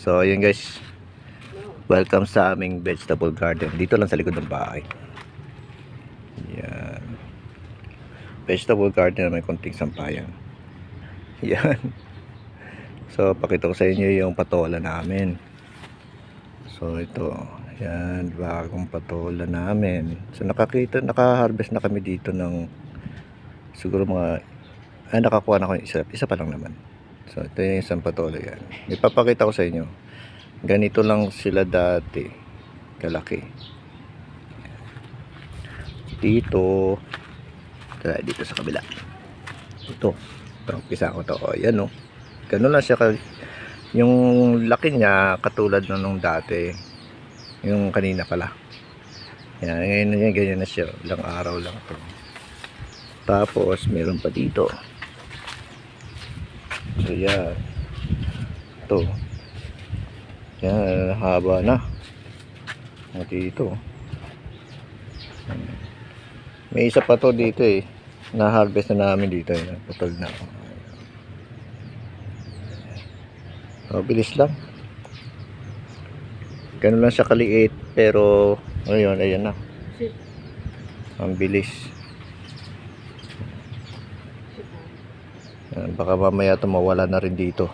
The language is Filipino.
So ayun guys, welcome sa aming vegetable garden. Dito lang sa likod ng bahay. Yan. Vegetable garden na may konting sampayan. Yan. So pakita ko sa inyo yung patola namin. So ito, yan, bagong patola namin. So naka-harvest na kami dito ng siguro mga nakakuha na ko isa pa lang naman. So ito yung isang patola yan. Ipapakita ko sa inyo. Ganito lang sila dati kalaki. Dito sa kabila. Ito umpisa ko to. O, yan o. Ganun lang siya yung laki niya katulad na nung dati. Yung kanina pala. Yan, ganyan na siya. Ilang araw lang to. Tapos meron pa dito. So yan. Ito. Yan, haba na. Dito. May isa pa to dito eh. Na-harvest na namin dito eh. Putol na. So, bilis lang. Ganun lang siya kaliit. Pero, ayun, ayan na. Ang bilis. Yan, baka mamaya ito mawala na rin dito.